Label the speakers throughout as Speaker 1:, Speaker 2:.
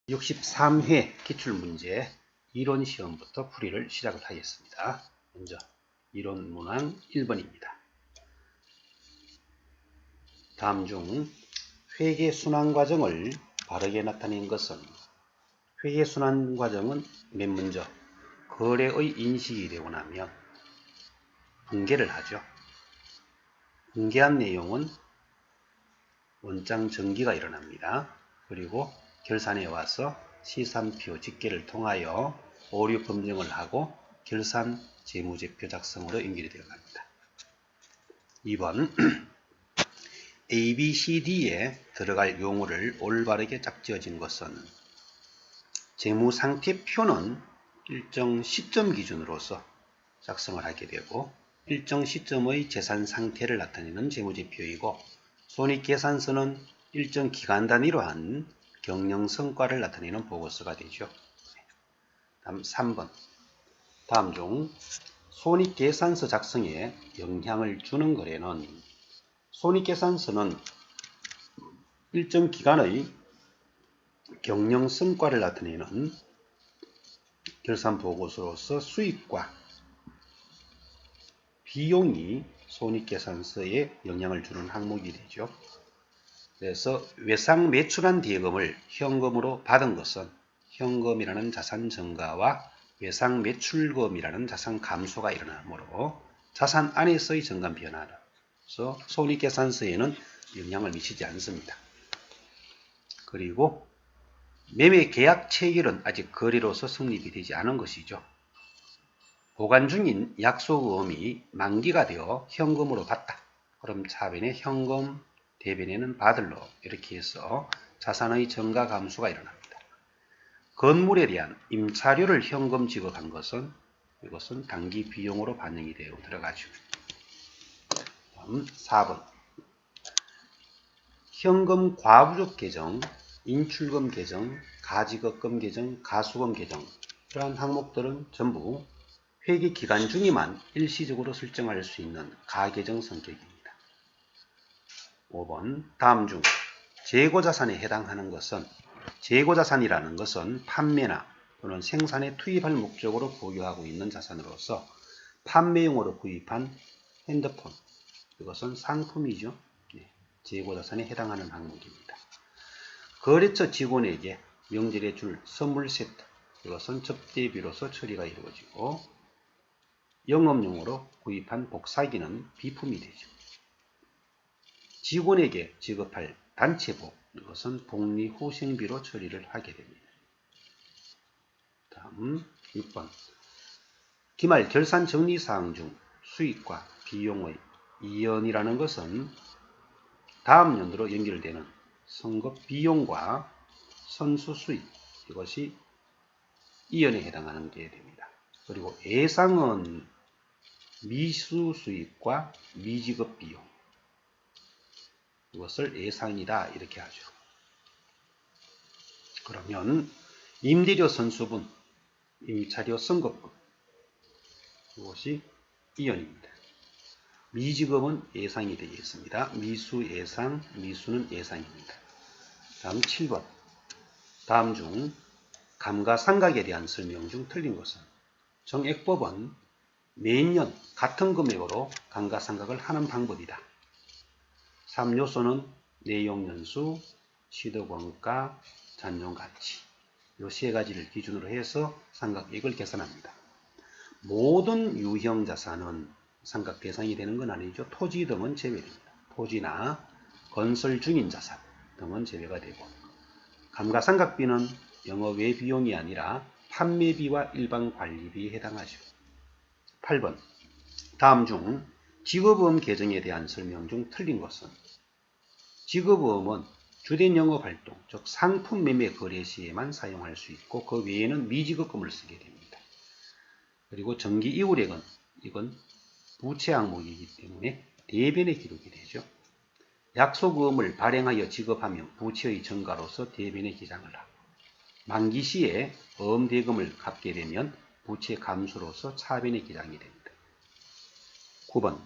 Speaker 1: 63회 기출문제 이론시험부터 풀이를 시작을 하겠습니다. 먼저 이론문항 1번입니다. 다음 중 회계순환과정을 바르게 나타낸 것은 회계순환과정은 맨 먼저 거래의 인식이 되고 나면 분개를 하죠. 분개한 내용은 원장 정기가 일어납니다. 그리고 결산에 와서 시산표 집계를 통하여 오류 검증을 하고 결산 재무제표 작성으로 연결이 되어 갑니다. 2번 A, B, C, D에 들어갈 용어를 올바르게 짝지어진 것은 재무상태표는 일정 시점 기준으로서 작성을 하게 되고 일정 시점의 재산 상태를 나타내는 재무제표이고 손익계산서는 일정 기간 단위로 한 경영성과를 나타내는 보고서가 되죠. 다음 3번 다음 중 손익계산서 작성에 영향을 주는 거래는 손익계산서는 일정 기간의 경영성과를 나타내는 결산보고서로서 수익과 비용이 손익계산서에 영향을 주는 항목이 되죠. 그래서 외상 매출한 대금을 현금으로 받은 것은 현금이라는 자산 증가와 외상 매출금이라는 자산 감소가 일어나므로 자산 안에서의 정관 변화로서 손익계산서에는 영향을 미치지 않습니다. 그리고 매매 계약 체결은 아직 거래로서 성립이 되지 않은 것이죠. 보관 중인 약속금이 만기가 되어 현금으로 받다. 그럼 차변에 현금, 대변에는 받을로 이렇게 해서 자산의 증가 감소가 일어납니다. 건물에 대한 임차료를 현금 지급한 것은 이것은 단기 비용으로 반영이 되어 들어가죠. 다음 4번 현금 과부족 계정, 인출금 계정, 가지급금 계정, 가수금 계정 이러한 항목들은 전부 회계 기간 중에만 일시적으로 설정할 수 있는 가계정 성격입니다. 5번 다음 중 재고자산에 해당하는 것은 재고자산이라는 것은 판매나 또는 생산에 투입할 목적으로 보유하고 있는 자산으로서 판매용으로 구입한 핸드폰 이것은 상품이죠. 재고자산에 해당하는 항목입니다. 거래처 직원에게 명절에 줄 선물 세트 이것은 접대비로서 처리가 이루어지고 영업용으로 구입한 복사기는 비품이 되죠. 직원에게 지급할 단체복 이것은 복리후생비로 처리를 하게 됩니다. 다음 6번 기말 결산 정리사항 중 수익과 비용의 이연이라는 것은 다음 연도로 연결되는 선급 비용과 선수 수익 이것이 이연에 해당하는 게 됩니다. 그리고 예상은 미수 수익과 미지급 비용 이것을 예상이다 이렇게 하죠. 그러면 임대료 선수분, 임차료 선급분 이것이 이연입니다. 미지급은 예상이 되겠습니다. 미수 예상, 미수는 예상입니다. 다음 7번 다음 중 감가상각에 대한 설명 중 틀린 것은 정액법은 매년 같은 금액으로 감가상각을 하는 방법이다. 3요소는 내용연수, 시도원가, 잔존가치 이 세 가지를 기준으로 해서 상각액을 계산합니다. 모든 유형자산은 상각 대상이 되는 건 아니죠. 토지 등은 제외됩니다. 토지나 건설 중인 자산 등은 제외가 되고 감가상각비는 영업외 비용이 아니라 판매비와 일반 관리비에 해당하죠. 8번 다음 중 직업보험 계정에 대한 설명 중 틀린 것은 직업보험은 주된 영업활동, 즉 상품 매매 거래 시에만 사용할 수 있고 그 외에는 미지급금을 쓰게 됩니다. 그리고 정기 이율액은 이건 부채 항목이기 때문에 대변에 기록이 되죠. 약속금을 발행하여 지급하면 부채의 증가로서 대변에 기장을 하고 만기 시에 어음대금을 갚게 되면 부채 감소로서 차변에 기장이 됩니다. 9번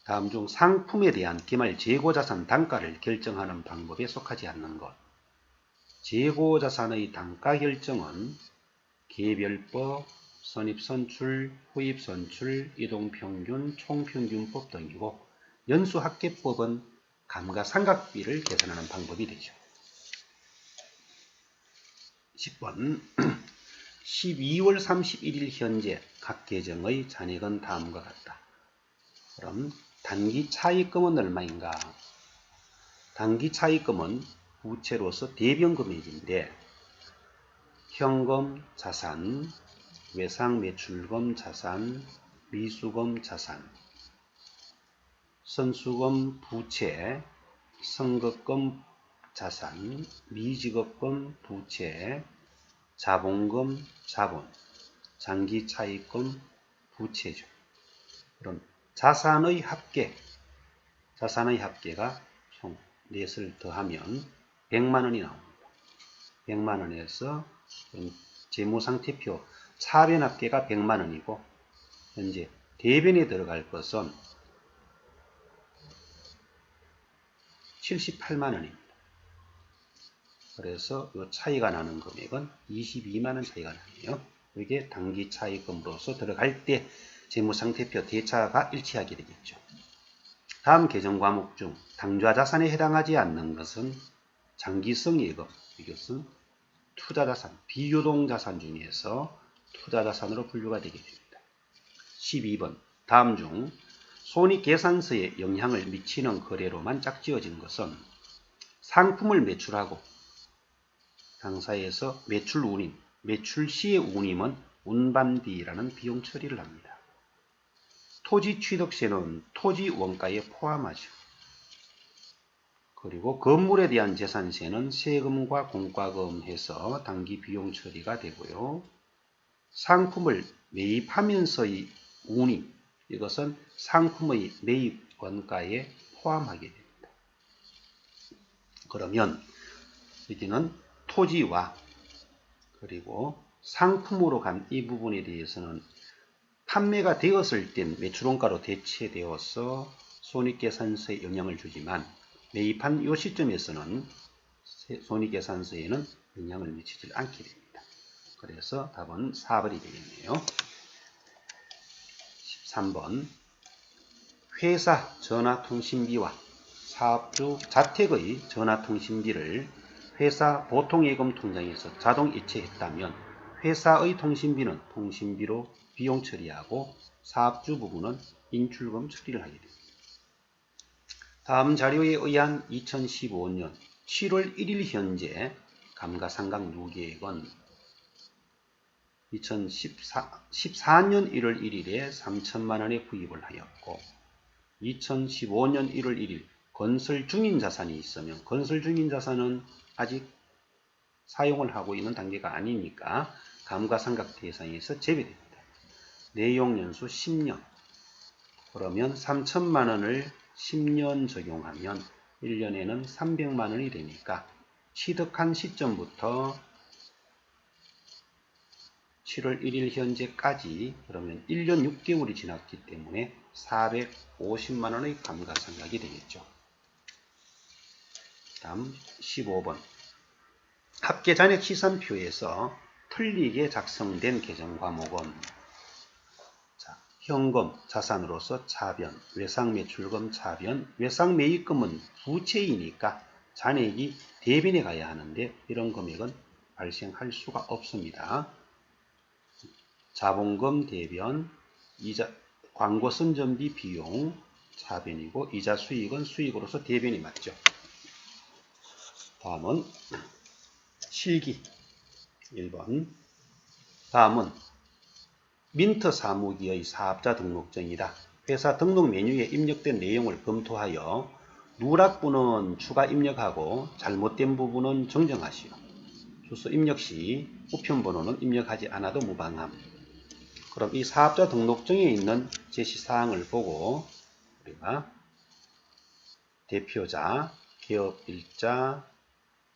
Speaker 1: 다음 중 상품에 대한 기말 재고자산 단가를 결정하는 방법에 속하지 않는 것 재고자산의 단가 결정은 개별법, 선입선출, 후입선출, 이동평균, 총평균법 등이고 연수합계법은 감가상각비를 계산하는 방법이 되죠. 10번 12월 31일 현재 각 계정의 잔액은 다음과 같다. 그럼 단기 차입금은 얼마인가? 단기 차입금은 부채로서 대변 금액인데 현금 자산, 외상 매출금 자산, 미수금 자산, 선수금 부채, 선급금 자산, 미지급금 부채, 자본금 자본, 장기 차입금 부채죠. 그럼 자산의 합계가 총 넷을 더하면 100만원이 나옵니다. 100만원에서 재무상태표 차변 합계가 100만원이고 현재 대변에 들어갈 것은 78만원입니다. 그래서 이 차이가 나는 금액은 22만원 차이가 나네요. 이게 단기 차입금으로서 들어갈 때 재무상태표 대차가 일치하게 되겠죠. 다음 계정 과목 중 당좌자산에 해당하지 않는 것은 장기성 예금, 이것은 투자자산, 비유동자산 중에서 투자자산으로 분류가 되게 됩니다. 12번 다음 중 손익계산서에 영향을 미치는 거래로만 짝지어진 것은 상품을 매출하고 당사에서 매출 운임, 매출 시의 운임은 운반비라는 비용 처리를 합니다. 토지 취득세는 토지 원가에 포함하죠. 그리고 건물에 대한 재산세는 세금과 공과금 해서 단기 비용 처리가 되고요. 상품을 매입하면서의 운임, 이것은 상품의 매입 원가에 포함하게 됩니다. 그러면 여기는 토지와 그리고 상품으로 간 이 부분에 대해서는 판매가 되었을 땐 매출원가로 대체되어서 손익계산서에 영향을 주지만 매입한 이 시점에서는 손익계산서에는 영향을 미치지 않게 됩니다. 그래서 답은 4번이 되겠네요. 13번 회사 전화통신비와 사업주 자택의 전화통신비를 회사 보통예금 통장에서 자동 이체했다면 회사의 통신비는 통신비로 비용 처리하고 사업주 부분은 인출금 처리를 하게 됩니다. 다음 자료에 의한 2015년 7월 1일 현재 감가상각 누계액은 2014년 1월 1일에 3천만원에 구입을 하였고 2015년 1월 1일 건설 중인 자산이 있으면 건설 중인 자산은 아직 사용을 하고 있는 단계가 아니니까 감가상각 대상에서 제외됩니다. 내용연수 10년. 그러면 3천만원을 10년 적용하면 1년에는 300만원이 되니까 취득한 시점부터 7월 1일 현재까지 그러면 1년 6개월이 지났기 때문에 450만원의 감가상각이 되겠죠. 다음 15번 합계잔액 시산표에서 틀리게 작성된 계정 과목은 현금, 자산으로서 차변, 외상매출금 차변, 외상매입금은 부채이니까 잔액이 대변에 가야 하는데 이런 금액은 발생할 수가 없습니다. 자본금 대변, 이자, 광고 선전비 비용 차변이고 이자 수익은 수익으로서 대변이 맞죠. 다음은 실기 1번. 다음은 민트 사무기의 사업자 등록증이다. 회사 등록 메뉴에 입력된 내용을 검토하여 누락 부분은 추가 입력하고 잘못된 부분은 정정하시오. 주소 입력 시 우편번호는 입력하지 않아도 무방함. 그럼 이 사업자 등록증에 있는 제시사항을 보고 우리가 대표자, 개업일자,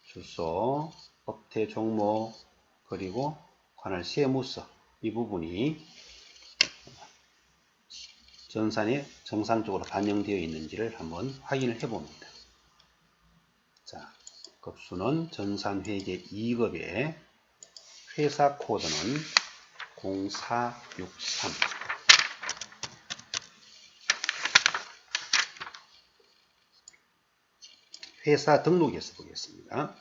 Speaker 1: 주소, 업태 종목, 그리고 관할 세무서 이 부분이 전산에 정상적으로 반영되어 있는지를 한번 확인을 해 봅니다. 자, 급수는 전산회계 2급의 회사 코드는 0463. 회사 등록에서 보겠습니다.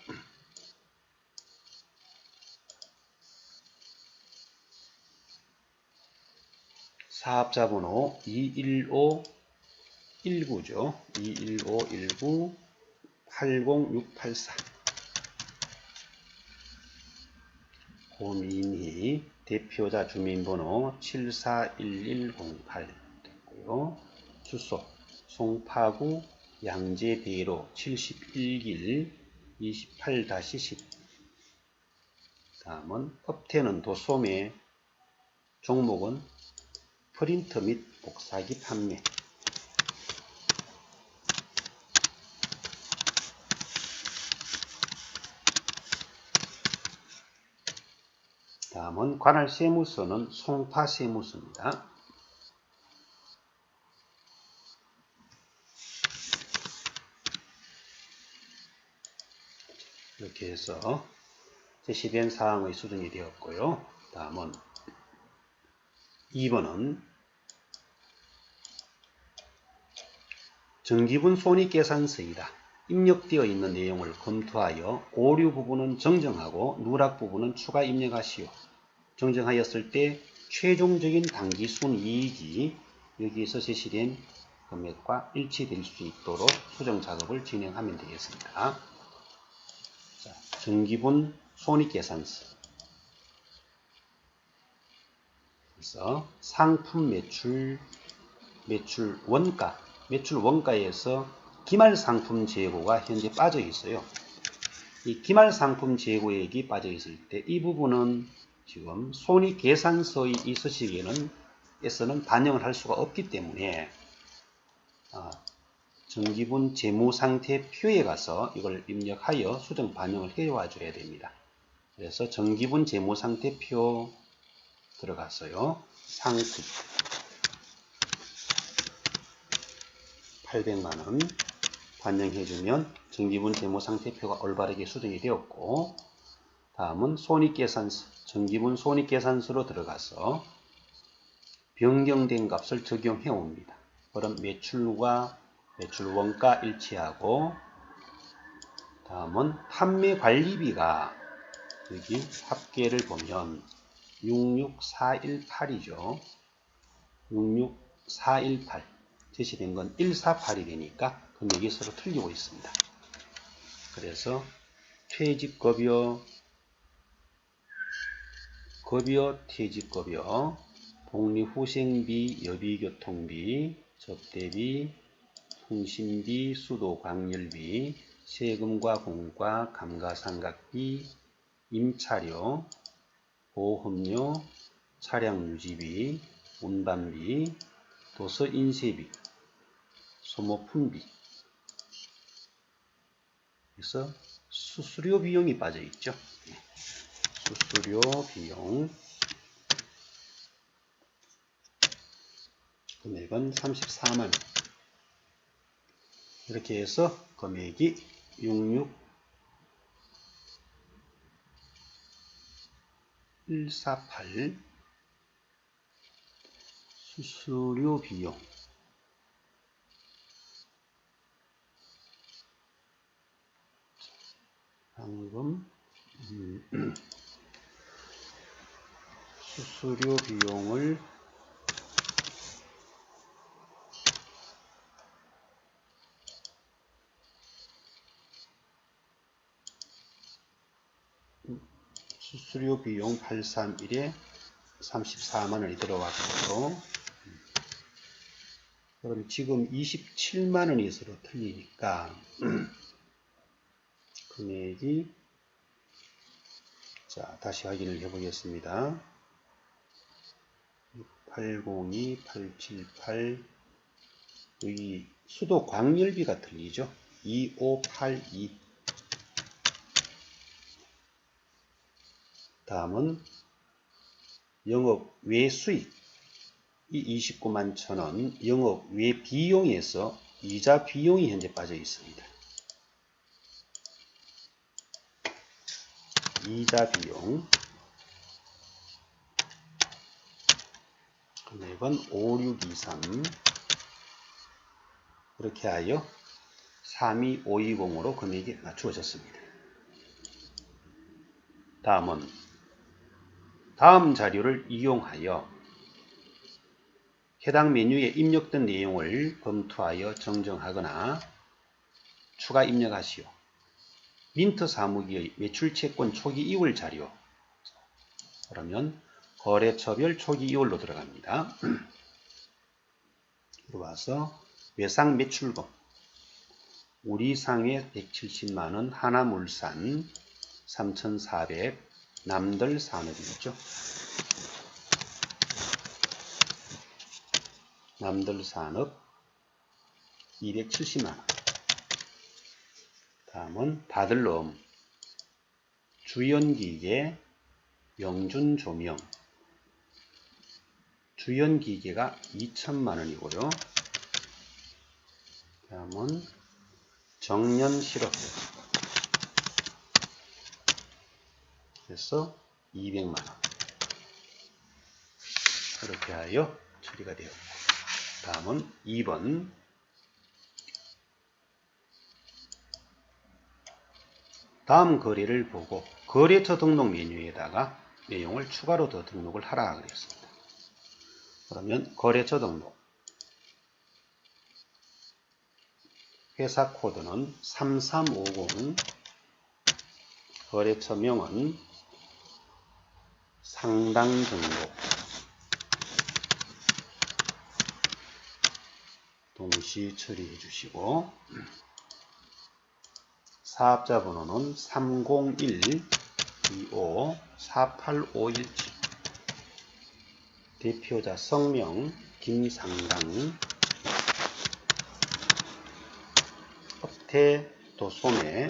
Speaker 1: 사업자번호 215119죠. 2151980684. 고민희 대표자 주민번호 741108 됐고요. 주소 송파구 양재대로 71길 28-10. 다음은 업태는 도소매, 종목은 프린터 및 복사기 판매. 다음은 관할 세무서는 송파 세무서입니다. 이렇게 해서 제시된 사항의 수정이 되었고요. 다음은 2번은 정기분 손익계산서이다. 입력되어 있는 내용을 검토하여 오류 부분은 정정하고 누락 부분은 추가 입력하시오. 정정하였을 때 최종적인 당기순이익이 여기에서 제시된 금액과 일치될 수 있도록 수정 작업을 진행하면 되겠습니다. 자, 정기분 손익계산서. 그래서 상품 매출 원가, 매출 원가에서 기말 상품 재고가 현재 빠져 있어요. 이 기말 상품 재고액이 빠져 있을 때 이 부분은 지금 손익계산서의 이 서식에서는 반영을 할 수가 없기 때문에 정기분 재무상태표에 가서 이걸 입력하여 수정 반영을 해와 줘야 됩니다. 그래서 정기분 재무상태표 들어갔어요. 상품 800만원 반영해주면 정기분 재무상태표가 올바르게 수정이 되었고, 다음은 손익계산서, 정기분 손익계산서로 들어가서 변경된 값을 적용해 옵니다. 그럼 매출과 매출 원가 일치하고, 다음은 판매관리비가 여기 합계를 보면 66418이죠. 66418 제시된 건 148이 되니까 금액이 서로 틀리고 있습니다. 그래서 퇴직급여, 퇴직급여, 복리후생비, 여비교통비, 접대비, 통신비, 수도광열비, 세금과 공과, 감가상각비, 임차료, 보험료, 차량유지비, 운반비, 도서인쇄비, 소모품비, 그래서 수수료 비용이 빠져 있죠. 수수료 비용 금액은 34만원. 이렇게 해서 금액이 66148 수수료 비용 방금 수수료 비용을 수수료 비용 831에 34만원이 들어왔고, 그럼 지금 27만원이 서로 틀리니까 금액이, 자, 다시 확인을 해 보겠습니다. 802, 878, 여기 수도 광열비가 틀리죠. 2582. 다음은 영업 외 수익, 이 29만 1,000원, 영업 외 비용에서 이자 비용이 현재 빠져 있습니다. 이자 비용 금액은 5623 이렇게 하여 32520으로 금액이 맞추어졌습니다. 다음은 다음 자료를 이용하여 해당 메뉴에 입력된 내용을 검토하여 정정하거나 추가 입력하시오. 민트 사무기의 매출채권 초기 이월 자료. 그러면 거래처별 초기 이월로 들어갑니다. 들어와서 외상 매출금 우리상회 170만원, 하나물산 3,400, 남들산업이죠. 남들산업 270만원. 다음은 다들놈 주연기계 명준조명 주연기계가 2천만원이고요. 다음은 정년실업 그래서 200만원 이렇게 하여 처리가 되었고, 다음은 2번 다음 거래를 보고 거래처 등록 메뉴에다가 내용을 추가로 더 등록을 하라 그랬습니다. 그러면 거래처 등록 회사 코드는 3350 거래처명은 상당등록 동시 처리해 주시고, 사업자 번호는 301-25-48517 대표자 성명 김상당 업태 도소매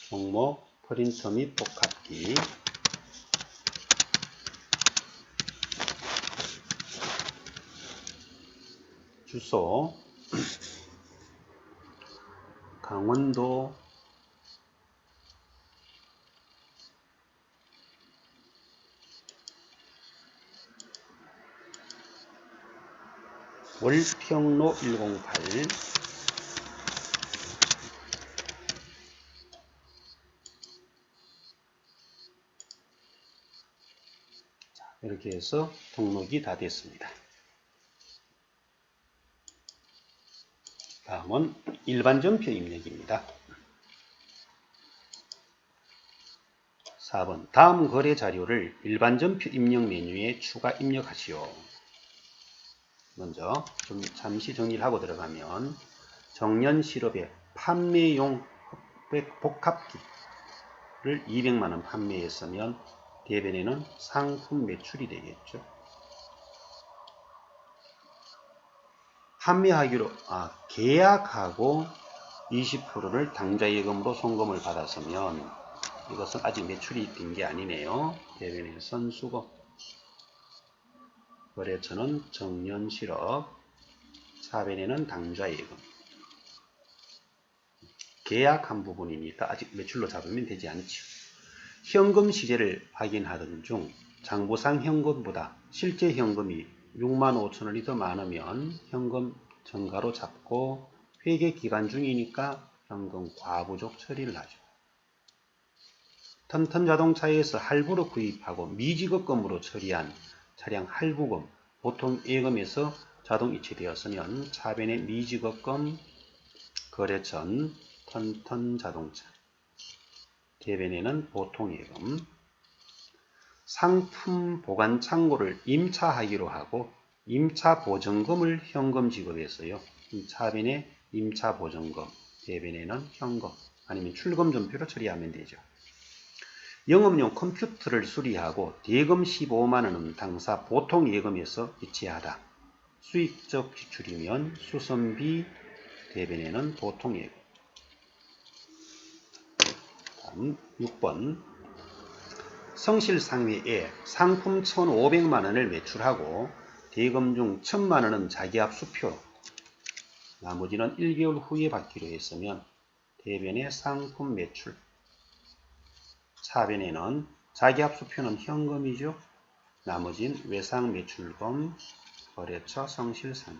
Speaker 1: 종목 프린터 및 복합기 주소 강원도 월평로 108 이렇게 해서 등록이 다 됐습니다. 다음은 일반 전표 입력입니다. 4번 다음 거래 자료를 일반 전표 입력 메뉴에 추가 입력하시오. 먼저 좀 잠시 정리를 하고 들어가면 정년실업의 판매용 흑백 복합기를 200만원 판매했으면 대변에는 상품 매출이 되겠죠. 판매하기로 계약하고 20%를 당좌예금으로 송금을 받았으면 이것은 아직 매출이 된 게 아니네요. 대변에 선수금 거래처는 정년실업 사변에는 당좌예금 계약한 부분이니까 아직 매출로 잡으면 되지 않죠. 현금 시제를 확인하던 중 장부상 현금보다 실제 현금이 65,000원이 더 많으면 현금 전가로 잡고 회계 기간 중이니까 현금 과부족 처리를 하죠. 턴턴자동차에서 할부로 구입하고 미지급금으로 처리한 차량 할부금, 보통 예금에서 자동 이체되었으면 차변의 미지급금 거래처는 턴턴자동차, 대변에는 보통예금, 상품 보관 창고를 임차하기로 하고 임차 보증금을 현금 지급했어요. 차변에 임차 보증금, 대변에는 현금 아니면 출금 전표로 처리하면 되죠. 영업용 컴퓨터를 수리하고 대금 15만원은 당사 보통 예금에서 이체하다. 수익적 지출이면 수선비, 대변에는 보통 예금. 다음 6번 성실상회에 상품 1,500만원을 매출하고 대금 중 1,000만원은 자기합 수표 나머지는 1개월 후에 받기로 했으면 대변에 상품 매출, 차변에는 자기합수표는 현금이죠. 나머진 외상 매출금, 거래처 성실상여.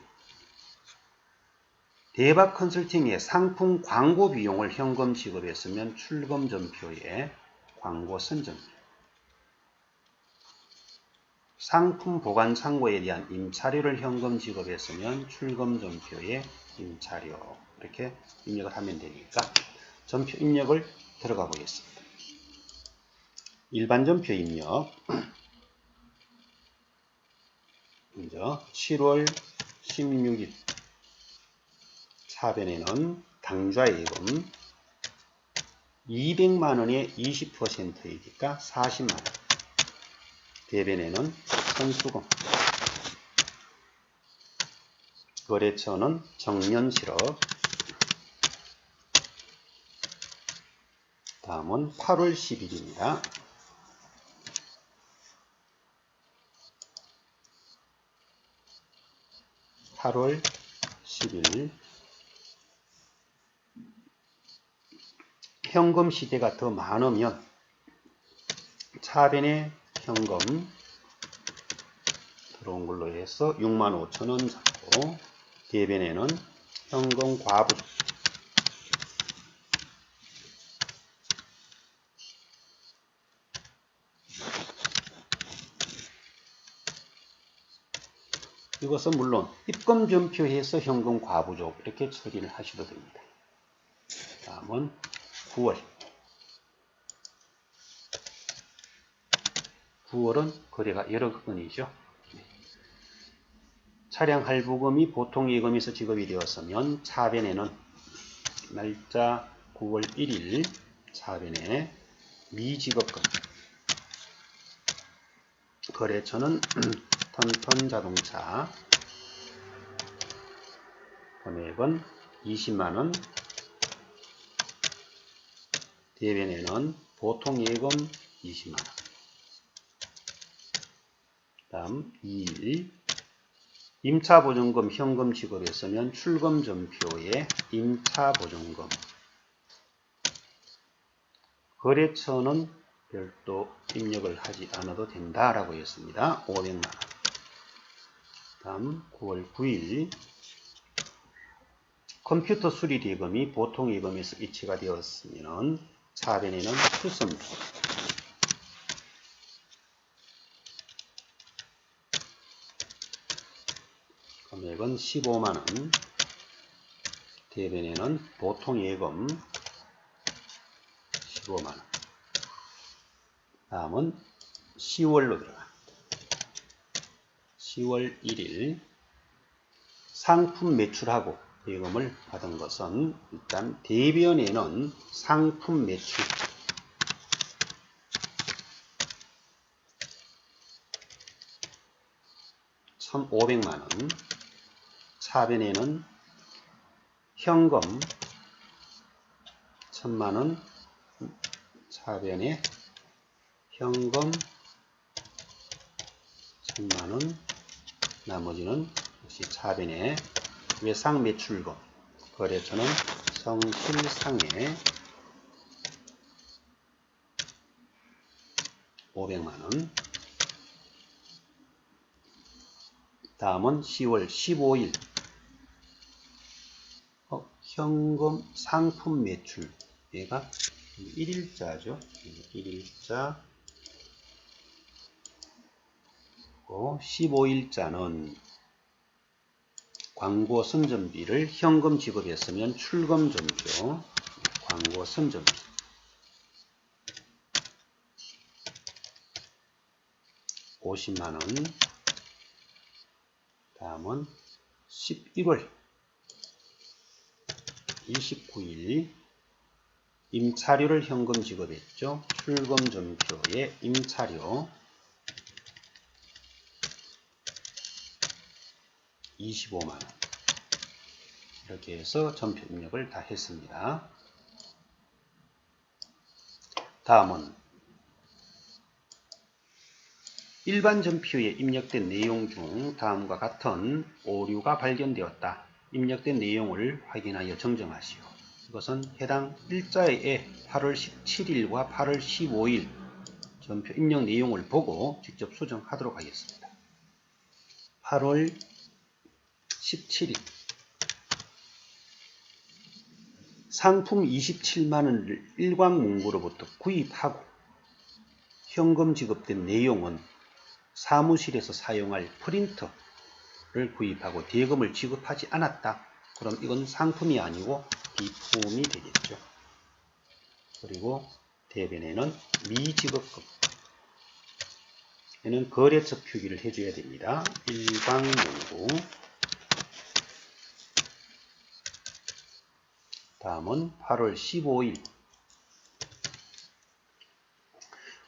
Speaker 1: 대박 컨설팅의 상품 광고 비용을 현금 지급했으면 출금 전표에 광고 선점. 상품 보관 창고에 대한 임차료를 현금 지급했으면 출금 전표에 임차료. 이렇게 입력을 하면 되니까 전표 입력을 들어가 보겠습니다. 일반 전표 입력. 먼저 7월 16일 차변에는 당좌예금 200만원에 20%이니까 40만원. 대변에는 선수금. 거래처는 정년실업. 다음은 8월 10일입니다. (8월 10일) 현금 시대가 더 많으면 차변에 현금 들어온 걸로 해서 65,000원 잡고, 대변에는 현금 과부. 이것은 물론 입금 전표해서 현금 과부족 이렇게 처리를 하셔도 됩니다. 다음은 9월. 9월은 거래가 여러 건이죠. 차량 할부금이 보통 예금에서 지급이 되었으면 차변에는 날짜 9월 1일 차변에 미지급금. 거래처는 턴턴자동차. 금액은 20만원. 대변에는 보통 예금 20만원. 다음 2일 임차보증금 현금 지급했으면 출금 전표에 임차보증금. 거래처는 별도 입력을 하지 않아도 된다라고 했습니다. 500만원. 다음 9월 9일 컴퓨터 수리 대금이 보통 예금에서 이체가 되었으면 차변에는 수선비. 금액은 15만원. 대변에는 보통 예금 15만원. 다음은 10월로 들어갑니다. 10월 1일 상품 매출하고 예금을 받은 것은 일단 대변에는 상품 매출 1,500만원. 차변에는 현금 1,000만원. 차변에 현금 1,000만원. 나머지는 역시 차변에 외상 매출금. 거래처는 성실상해 500만원. 다음은 10월 15일 현금 상품 매출. 얘가 1일자죠. 1일자. 15일자는 광고 선점비를 현금 지급했으면 출금 전표. 광고 선점비 50만원. 다음은 11월 29일 임차료를 현금 지급했죠. 출금 전표에 임차료 25만원. 이렇게 해서 전표 입력을 다 했습니다. 다음은 일반 전표에 입력된 내용 중 다음과 같은 오류가 발견되었다. 입력된 내용을 확인하여 정정하시오. 이것은 해당 일자에 8월 17일과 8월 15일 전표 입력 내용을 보고 직접 수정하도록 하겠습니다. 8월 17일 상품 27만원을 일광문구로부터 구입하고 현금 지급된 내용은 사무실에서 사용할 프린터를 구입하고 대금을 지급하지 않았다. 그럼 이건 상품이 아니고 비품이 되겠죠. 그리고 대변에는 미지급금. 얘는 거래처 표기를 해줘야 됩니다. 일광문구. 다음은 8월 15일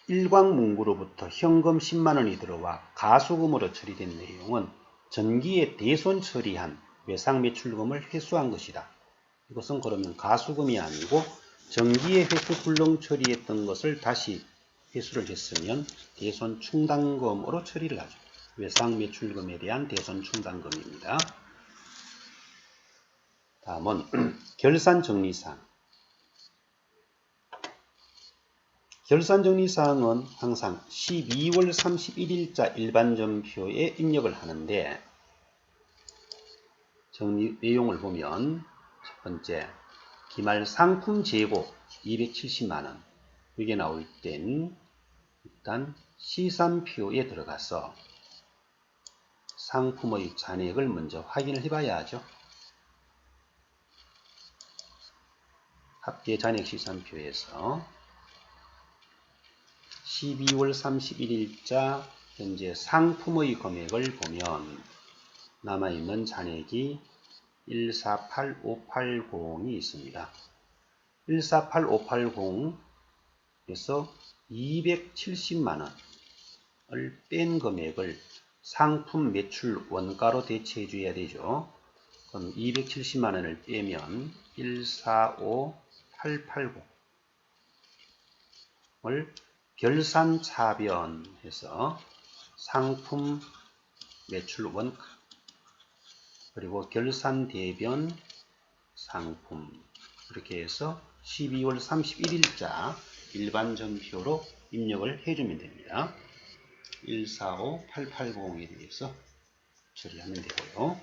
Speaker 1: 일광문구로부터 현금 10만원이 들어와 가수금으로 처리된 내용은 전기에 대손 처리한 외상매출금을 회수한 것이다. 이것은 그러면 가수금이 아니고 전기에 회수 불능 처리했던 것을 다시 회수를 했으면 대손 충당금으로 처리를 하죠. 외상매출금에 대한 대손 충당금입니다. 다음은 결산정리사항. 결산정리사항은 항상 12월 31일자 일반전표에 입력을 하는데 정리 내용을 보면 첫 번째 기말 상품 재고 270만원 이게 나올 땐 일단 시산표에 들어가서 상품의 잔액을 먼저 확인을 해봐야 하죠. 합계 잔액 시산표에서 12월 31일자 현재 상품의 금액을 보면 남아있는 잔액이 148580이 있습니다. 148580에서 270만원을 뺀 금액을 상품 매출 원가로 대체해 줘야 되죠. 그럼 270만원을 빼면 145880을 결산차변해서 상품 매출 원가 그리고 결산대변 상품 이렇게 해서 12월 31일자 일반전표로 입력을 해주면 됩니다. 145880에 대해서 처리하면 되고요.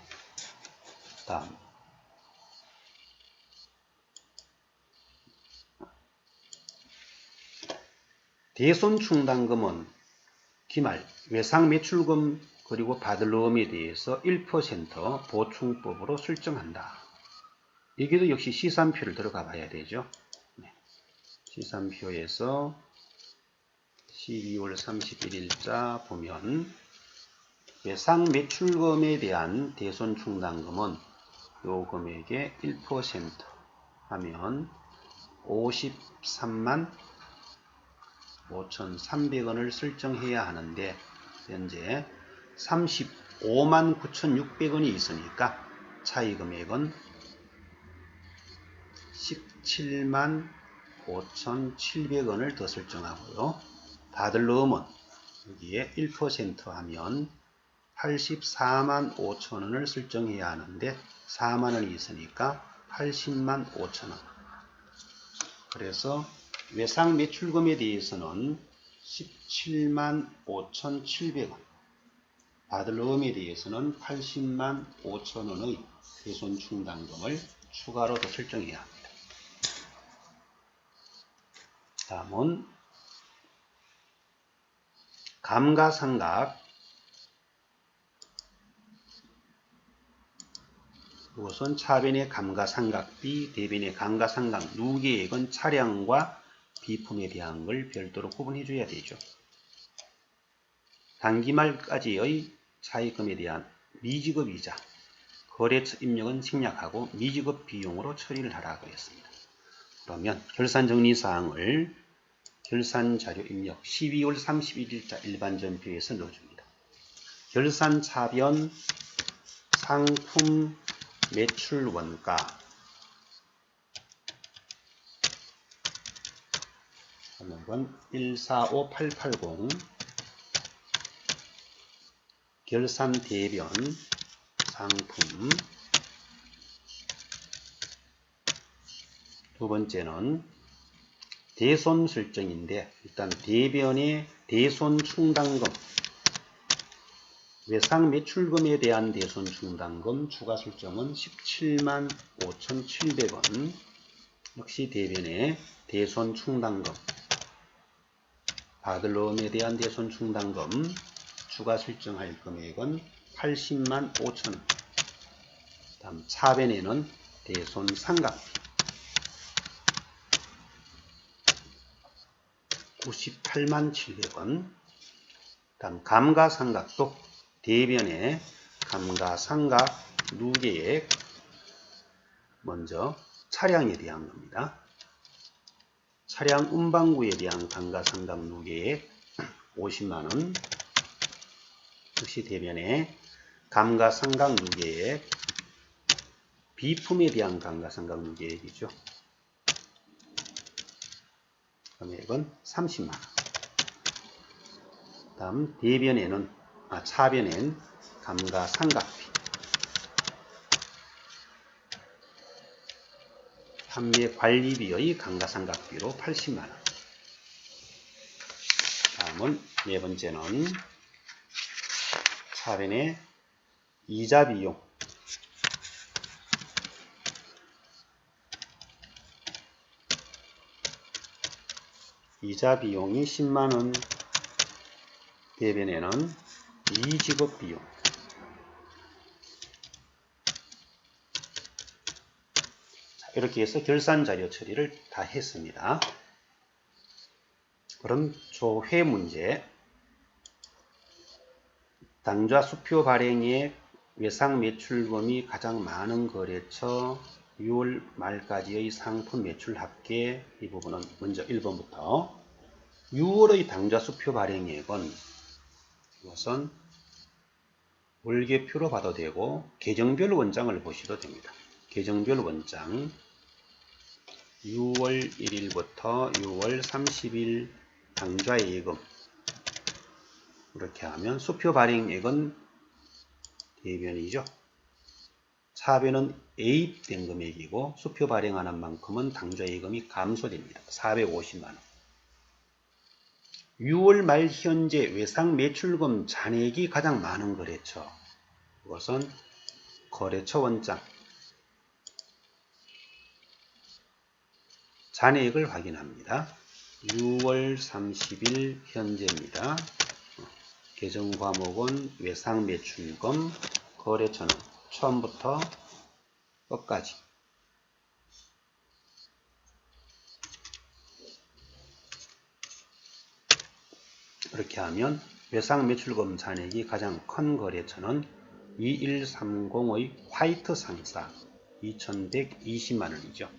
Speaker 1: 다음 대손충당금은 기말 외상매출금 그리고 받을 어음에 대해서 1% 보충법으로 설정한다. 여기도 역시 시산표를 들어가 봐야 되죠. 네. 시산표에서 12월 31일자 보면 외상매출금에 대한 대손충당금은 요 금액의 1% 하면 53만 5,300원을 설정해야 하는데 현재 35만 9,600원이 있으니까 차이 금액은 17만 5,700원을 더 설정하고요. 받을 어음은 여기에 1% 하면 84만 5천원을 설정해야 하는데 4만원이 있으니까 80만 5천원. 그래서 외상매출금에 대해서는 17만 5,700원, 받을 어음에 대해서는 80만 5천원의 대손충당금을 추가로 더 설정해야 합니다. 다음은 감가상각. 이것은 차변의 감가상각비, 대변의 감가상각 누계액은 차량과 비품에 대한 걸 별도로 구분해 줘야 되죠. 단기말까지의 차입금에 대한 미지급이자 거래처 입력은 생략하고 미지급 비용으로 처리를 하라고 했습니다. 그러면 결산정리사항을 결산자료 입력 12월 31일자 일반전표에서 넣어줍니다. 결산차변 상품 매출 원가 금액은 145880 결산대변 상품 두 번째는 대손 설정인데 일단 대변의 대손 충당금, 외상 매출금에 대한 대손 충당금 추가 설정은 17만 5,700원. 역시 대변의 대손 충당금, 받을 어음에 대한 대손 충당금 추가 설정할 금액은 80만 5천원. 다음 차변에는 대손 상각비 98만 700원. 다음 감가상각도 대변의 감가상각 누계액, 먼저 차량에 대한 겁니다. 차량 운반구에 대한 감가상각 누계액 50만원. 역시 대변의 감가상각 누계액, 비품에 대한 감가상각 누계액이죠. 금액은 30만원. 다음 대변에는 차변엔 감가상각비, 판매 관리비의 감가상각비로 80만원. 다음은 네 번째는 차변의 이자 비용, 이자 비용이 10만원. 대변에는 이직업 비용, 이렇게 해서 결산 자료 처리를 다 했습니다. 그럼 조회 문제. 당좌 수표 발행액, 외상 매출금이 가장 많은 거래처, 6월 말까지의 상품 매출 합계. 이 부분은 먼저 1번부터 6월의 당좌 수표 발행액은 이것은 월계표로 봐도 되고 계정별 원장을 보셔도 됩니다. 계정별 원장 6월 1일부터 6월 30일 당좌 예금, 이렇게 하면 수표 발행액은 대변이죠. 차변은 애입된 금액이고 수표 발행하는 만큼은 당좌 예금이 감소됩니다. 450만원. 6월 말 현재 외상 매출금 잔액이 가장 많은 거래처, 이것은 거래처 원장 잔액을 확인합니다. 6월 30일 현재입니다. 계정 과목은 외상 매출금, 거래처는 처음부터 끝까지. 이렇게 하면 외상 매출금 잔액이 가장 큰 거래처는 2130의 화이트 상사 2120만원이죠.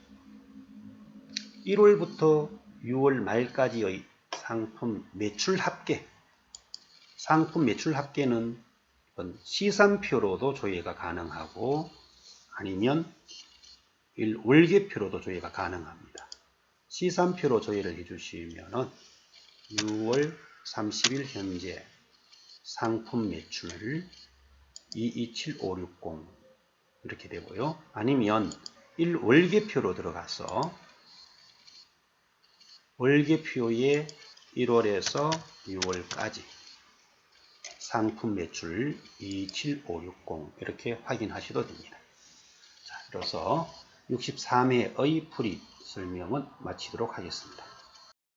Speaker 1: 1월부터 6월 말까지의 상품 매출 합계, 상품 매출 합계는 시산표로도 조회가 가능하고 아니면 월계표로도 조회가 가능합니다. 시산표로 조회를 해주시면 6월 30일 현재 상품 매출 227560 이렇게 되고요. 아니면 월계표로 들어가서 월계표에 1월에서 6월까지 상품 매출 27560 이렇게 확인하셔도 됩니다. 자, 이로써 63회의 풀이 설명은 마치도록 하겠습니다.